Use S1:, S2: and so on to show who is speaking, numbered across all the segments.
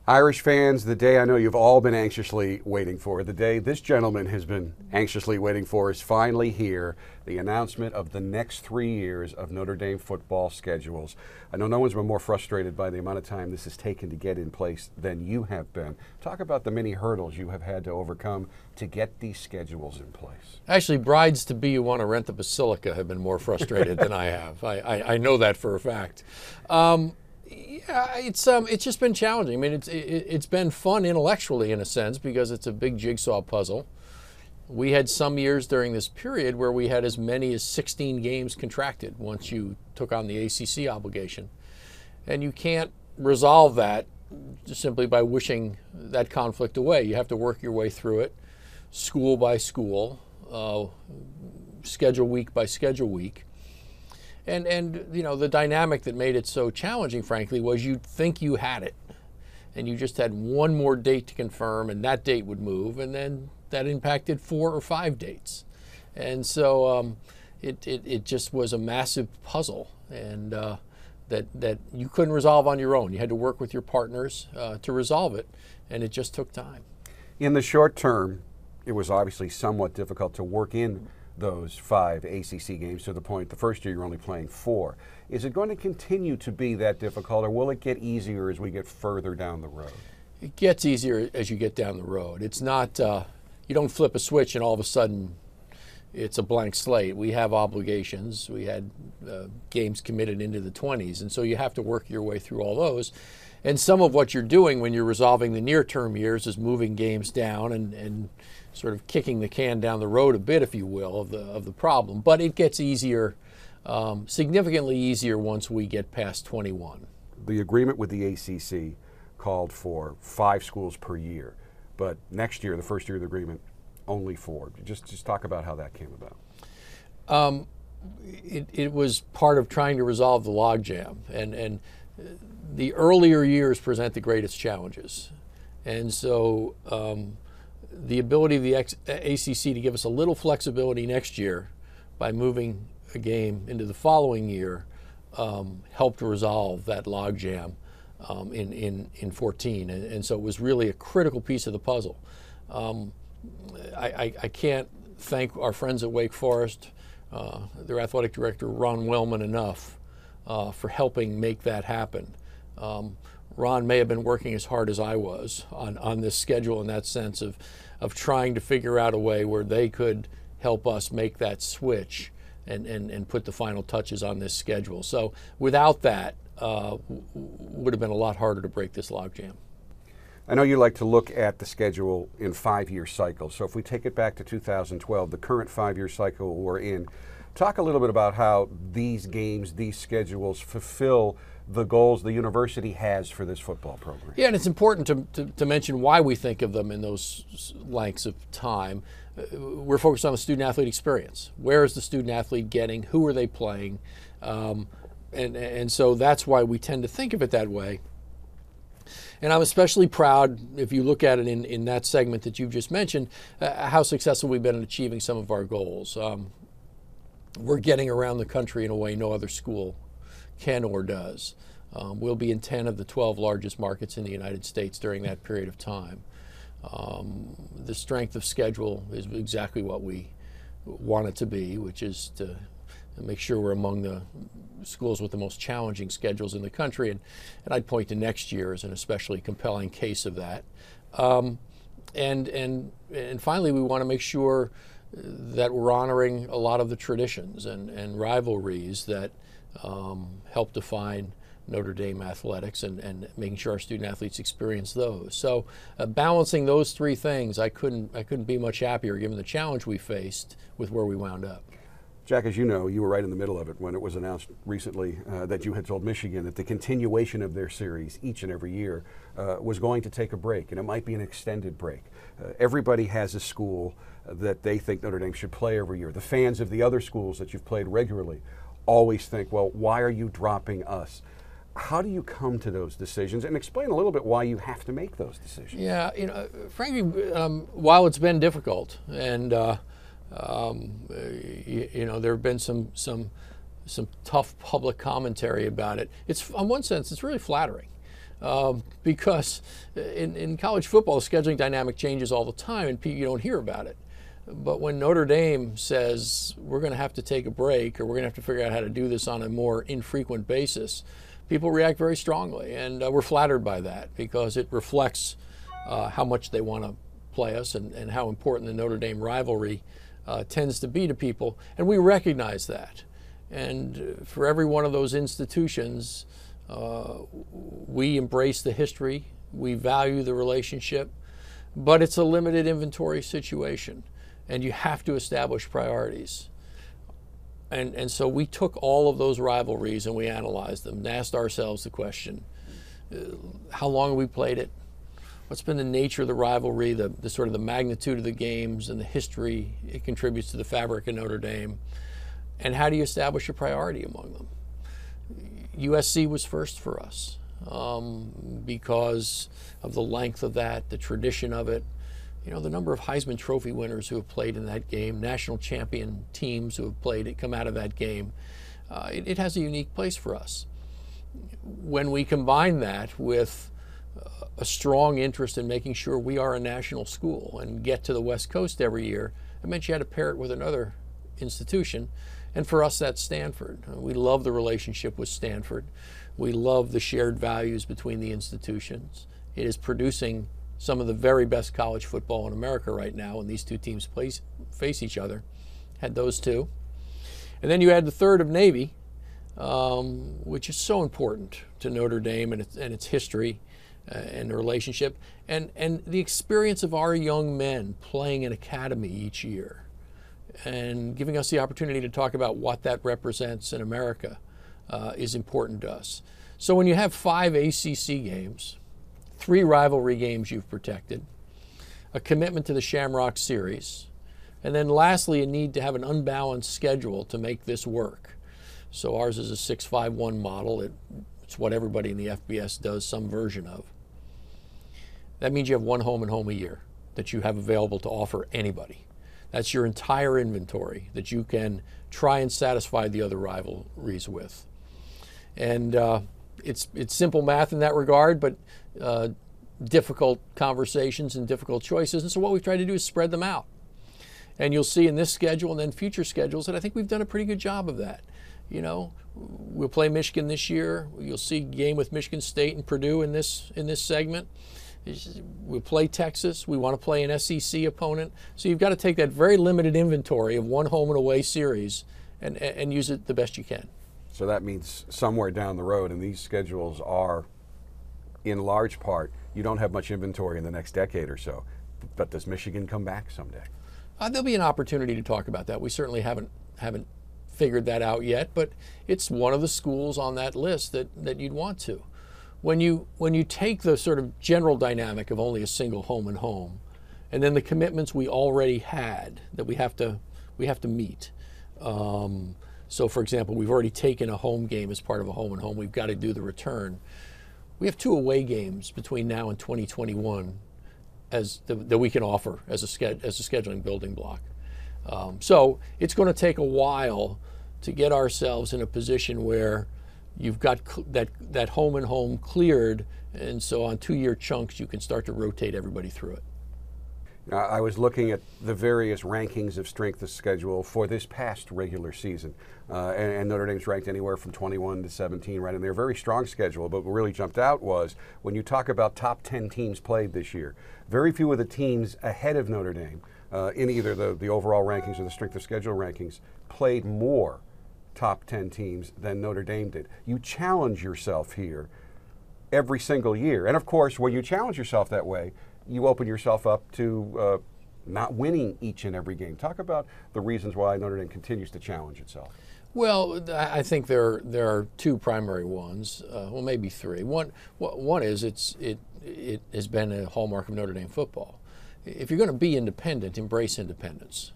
S1: Irish fans, the day I know you've all been anxiously waiting for, the day this gentleman has been anxiously waiting for, is finally here. The announcement of the next 3 years of Notre Dame football schedules. I know no one's been more frustrated by the amount of time this has taken to get in place than you have been. Talk about the many hurdles you have had to overcome to get these schedules in place.
S2: Actually, brides-to-be who want to rent the Basilica have been more frustrated than I have. I know that for a fact. Yeah, it's just been challenging. I mean, it's been fun intellectually in a sense because it's a big jigsaw puzzle. We had some years during this period where we had as many as 16 games contracted once you took on the ACC obligation. And you can't resolve that just simply by wishing that conflict away. You have to work your way through it, school by school, schedule week by schedule week. And you know, the dynamic that made it so challenging, frankly, was you'd think you had it. And you just had one more date to confirm, and that date would move, and then that impacted 4 or 5 dates. And so it just was a massive puzzle, and that you couldn't resolve on your own. You had to work with your partners to resolve it, and it just took time.
S1: In the short term, it was obviously somewhat difficult to work in those 5 ACC games to the point the first year you're only playing 4. Is it going to continue to be that difficult, or will it get easier as we get further down the road?
S2: It gets easier as you get down the road. It's not, you don't flip a switch and all of a sudden it's a blank slate. We have obligations. We had games committed into the 20s, and so you have to work your way through all those. And some of what you're doing when you're resolving the near-term years is moving games down and sort of kicking the can down the road a bit, if you will, of the problem. But it gets easier, significantly easier once we get past 21.
S1: The agreement with the ACC called for 5 schools per year, but next year, the first year of the agreement, only 4. Just talk about how that came about.
S2: It was part of trying to resolve the logjam, and the earlier years present the greatest challenges. And so the ability of the ACC to give us a little flexibility next year by moving a game into the following year helped resolve that logjam in 14. And so it was really a critical piece of the puzzle. I can't thank our friends at Wake Forest, their athletic director, Ron Wellman, enough for helping make that happen. Ron may have been working as hard as I was on this schedule in that sense of trying to figure out a way where they could help us make that switch and put the final touches on this schedule. So without that, would have been a lot harder to break this logjam.
S1: I know you like to look at the schedule in 5-year cycles. So if we take it back to 2012, the current 5-year cycle we're in, talk a little bit about how these games, these schedules fulfill the goals the university has for this football program.
S2: Yeah, and it's important to mention why we think of them in those lengths of time. We're focused on the student-athlete experience. Where is the student-athlete getting? Who are they playing? And so that's why we tend to think of it that way. And I'm especially proud, if you look at it in that segment that you've just mentioned, how successful we've been in achieving some of our goals. We're getting around the country in a way no other school can or does. We'll be in 10 of the 12 largest markets in the United States during that period of time. The strength of schedule is exactly what we want it to be, which is to make sure we're among the schools with the most challenging schedules in the country. And I'd point to next year as an especially compelling case of that. And finally, we want to make sure that we're honoring a lot of the traditions and rivalries that help define Notre Dame athletics and making sure our student athletes experience those. So balancing those 3 things, I couldn't be much happier given the challenge we faced with where we wound up.
S1: Jack, as you know, you were right in the middle of it when it was announced recently that you had told Michigan that the continuation of their series each and every year was going to take a break, and it might be an extended break. Everybody has a school that they think Notre Dame should play every year. The fans of the other schools that you've played regularly always think, well, why are you dropping us? How do you come to those decisions? And explain a little bit why you have to make those decisions.
S2: Yeah, you know, frankly, while it's been difficult, and you know, there have been some tough public commentary about it. It's, in one sense, it's really flattering. because in college football, the scheduling dynamic changes all the time, and you don't hear about it. But when Notre Dame says we're going to have to take a break, or we're going to have to figure out how to do this on a more infrequent basis, people react very strongly, and we're flattered by that because it reflects how much they want to play us and how important the Notre Dame rivalry tends to be to people, and we recognize that. And for every one of those institutions, we embrace the history, we value the relationship, but it's a limited inventory situation, and you have to establish priorities. And so we took all of those rivalries and we analyzed them and asked ourselves the question, how long have we played it? What's been the nature of the rivalry, the sort of the magnitude of the games and the history it contributes to the fabric of Notre Dame? And how do you establish a priority among them? USC was first for us because of the length of that, the tradition of it. You know, the number of Heisman Trophy winners who have played in that game, national champion teams who have played it, come out of that game. It has a unique place for us. When we combine that with a strong interest in making sure we are a national school and get to the West Coast every year, it meant you had to pair it with another institution. And for us, that's Stanford. We love the relationship with Stanford. We love the shared values between the institutions. It is producing some of the very best college football in America right now, and these two teams face each other. Had those two. And then you add the third of Navy, which is so important to Notre Dame and its history and the relationship, and the experience of our young men playing in academy each year and giving us the opportunity to talk about what that represents in America is important to us. So when you have 5 ACC games, 3 rivalry games you've protected, a commitment to the Shamrock Series, and then lastly, a need to have an unbalanced schedule to make this work. So ours is a 6-5-1 model. It's what everybody in the FBS does some version of. That means you have one home and home a year that you have available to offer anybody. That's your entire inventory that you can try and satisfy the other rivalries with. And it's simple math in that regard, but difficult conversations and difficult choices. And so what we've tried to do is spread them out. And you'll see in this schedule and then future schedules that I think we've done a pretty good job of that. You know, we'll play Michigan this year. You'll see a game with Michigan State and Purdue in this segment. We'll play Texas. We want to play an SEC opponent. So you've got to take that very limited inventory of one home and away series and use it the best you can.
S1: So that means somewhere down the road, and these schedules are, in large part, you don't have much inventory in the next decade or so. But does Michigan come back someday?
S2: There'll be an opportunity to talk about that. We certainly haven't figured that out yet, but it's one of the schools on that list that you'd want to. When you take the sort of general dynamic of only a single home and home, and then the commitments we already had that we have to meet. So, for example, we've already taken a home game as part of a home and home. We've got to do the return. We have 2 away games between now and 2021 that we can offer as a scheduling building block. So it's going to take a while to get ourselves in a position where you've got that home and home cleared, and so on 2-year chunks you can start to rotate everybody through it.
S1: Now, I was looking at the various rankings of strength of schedule for this past regular season, and Notre Dame's ranked anywhere from 21 to 17 right in there. Very strong schedule, but what really jumped out was when you talk about top 10 teams played this year, very few of the teams ahead of Notre Dame in either the overall rankings or the strength of schedule rankings played more top 10 teams than Notre Dame did. You challenge yourself here every single year. And of course, when you challenge yourself that way, you open yourself up to not winning each and every game. Talk about the reasons why Notre Dame continues to challenge itself.
S2: Well, I think there are 2 primary ones, well maybe 3. One is it has been a hallmark of Notre Dame football. If you're going to be independent, embrace independence.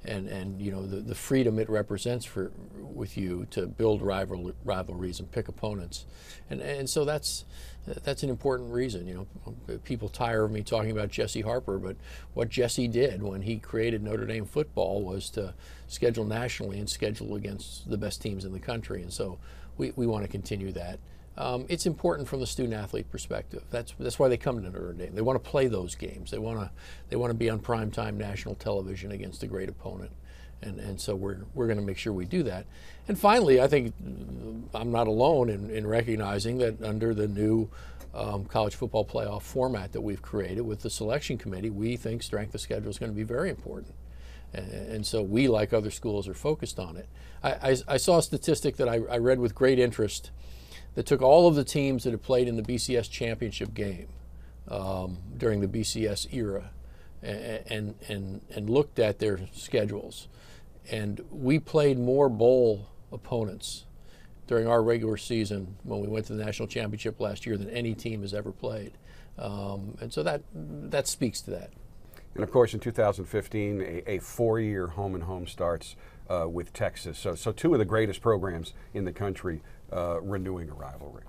S2: And you know the freedom it represents with you to build rivalries and pick opponents, and so that's an important reason. You know, people tire of me talking about Jesse Harper, but what Jesse did when he created Notre Dame football was to schedule nationally and schedule against the best teams in the country, and so we want to continue that. it's important from the student-athlete perspective. That's why they come to Notre Dame. They want to play those games. They want to be on primetime national television against a great opponent. And so we're going to make sure we do that. And finally, I think I'm not alone in recognizing that under the new college football playoff format that we've created with the selection committee, we think strength of schedule is going to be very important. And so we, like other schools, are focused on it. I saw a statistic that I read with great interest that took all of the teams that had played in the BCS championship game during the BCS era and looked at their schedules. And we played more bowl opponents during our regular season when we went to the national championship last year than any team has ever played. And so that speaks to that.
S1: And of course, in 2015, a 4-year home-and-home starts with Texas. So two of the greatest programs in the country renewing a rivalry.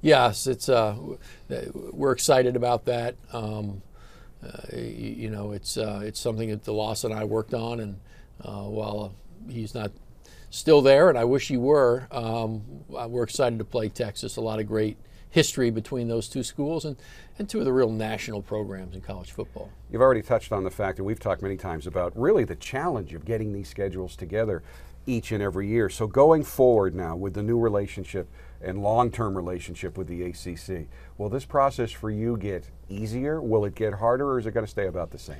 S2: Yes, we're excited about that. It's something that DeLoss and I worked on, and while he's not still there, and I wish he were, we're excited to play Texas. A lot of great history between those two schools and two of the real national programs in college football.
S1: You've already touched on the fact, and we've talked many times about really the challenge of getting these schedules together each and every year. So going forward now with the new relationship and long-term relationship with the ACC, will this process for you get easier? Will it get harder, or is it going to stay about the same?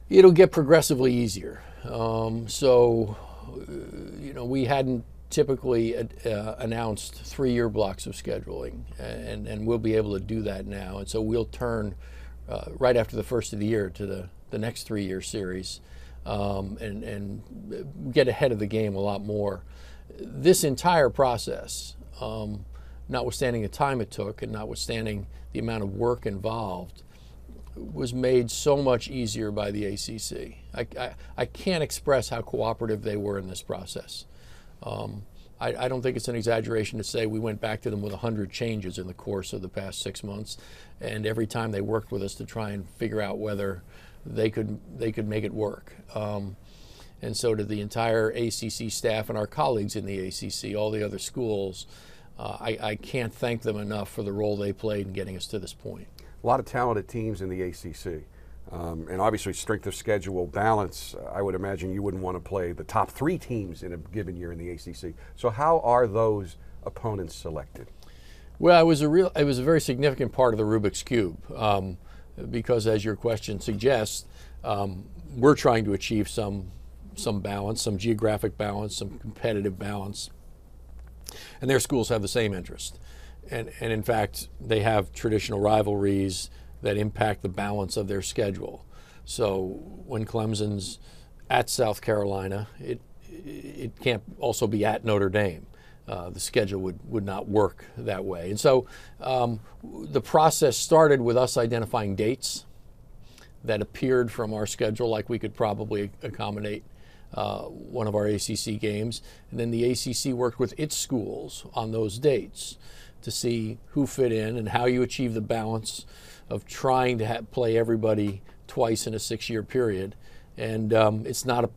S2: It'll get progressively easier. We hadn't typically announced 3-year blocks of scheduling, and we'll be able to do that now. And so we'll turn right after the first of the year to the next 3-year series and get ahead of the game a lot more. This entire process, notwithstanding the time it took and notwithstanding the amount of work involved, was made so much easier by the ACC. I can't express how cooperative they were in this process. I don't think it's an exaggeration to say we went back to them with 100 changes in the course of the past 6 months, and every time they worked with us to try and figure out whether they could make it work. And so to the entire ACC staff and our colleagues in the ACC, all the other schools, I can't thank them enough for the role they played in getting us to this point.
S1: A lot of talented teams in the ACC. And obviously strength of schedule balance, I would imagine you wouldn't want to play the top 3 teams in a given year in the ACC. So how are those opponents selected?
S2: Well, it was a very significant part of the Rubik's Cube because, as your question suggests, we're trying to achieve some balance, some geographic balance, some competitive balance, and their schools have the same interest. And in fact, they have traditional rivalries that impact the balance of their schedule. So when Clemson's at South Carolina, it can't also be at Notre Dame. The schedule would not work that way. And so the process started with us identifying dates that appeared from our schedule like we could probably accommodate one of our ACC games. And then the ACC worked with its schools on those dates to see who fit in and how you achieve the balance of trying to play everybody twice in a 6-year period. And it's not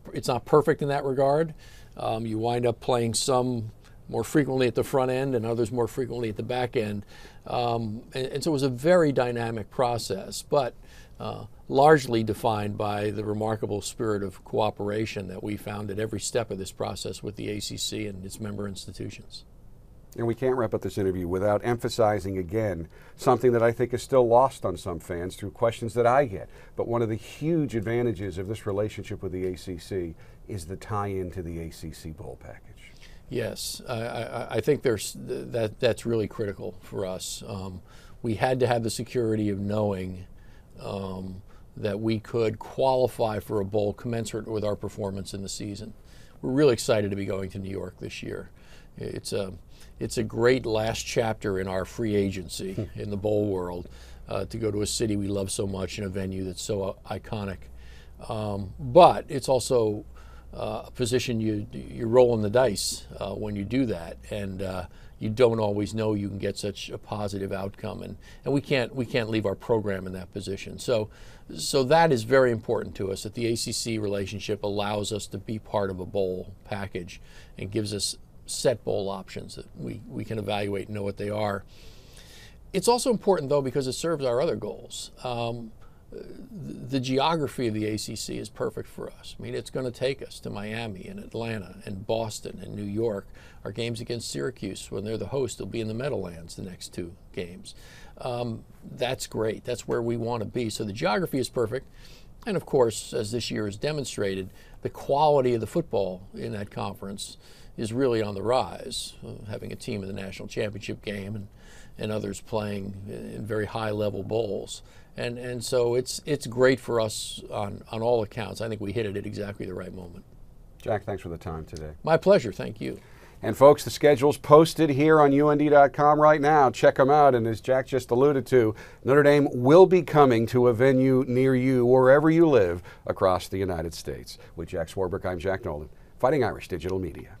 S2: perfect in that regard. You wind up playing some more frequently at the front end and others more frequently at the back end. And so it was a very dynamic process, but largely defined by the remarkable spirit of cooperation that we found at every step of this process with the ACC and its member institutions.
S1: And we can't wrap up this interview without emphasizing again something that I think is still lost on some fans through questions that I get. But one of the huge advantages of this relationship with the ACC is the tie-in to the ACC Bowl package.
S2: Yes, I think that's really critical for us. We had to have the security of knowing that we could qualify for a bowl commensurate with our performance in the season. We're really excited to be going to New York this year. It's a great last chapter in our free agency in the bowl world to go to a city we love so much in a venue that's so iconic. But it's also a position you're rolling the dice when you do that, and you don't always know you can get such a positive outcome, and we can't leave our program in that position. So that is very important to us, that the ACC relationship allows us to be part of a bowl package and gives us set bowl options that we can evaluate and know what they are. It's also important, though, because it serves our other goals. The geography of the ACC is perfect for us. I mean, it's going to take us to Miami and Atlanta and Boston and New York. Our games against Syracuse, when they're the host, they'll be in the Meadowlands the next 2 games. That's great. That's where we want to be. So the geography is perfect. And of course, as this year has demonstrated, the quality of the football in that conference is really on the rise, having a team in the national championship game and others playing in very high-level bowls. And so it's great for us on all accounts. I think we hit it at exactly the right moment.
S1: Jack, thanks for the time today.
S2: My pleasure. Thank you.
S1: And folks, the schedule's posted here on UND.com right now. Check them out. And as Jack just alluded to, Notre Dame will be coming to a venue near you, wherever you live, across the United States. With Jack Swarbrick, I'm Jack Nolan, Fighting Irish Digital Media.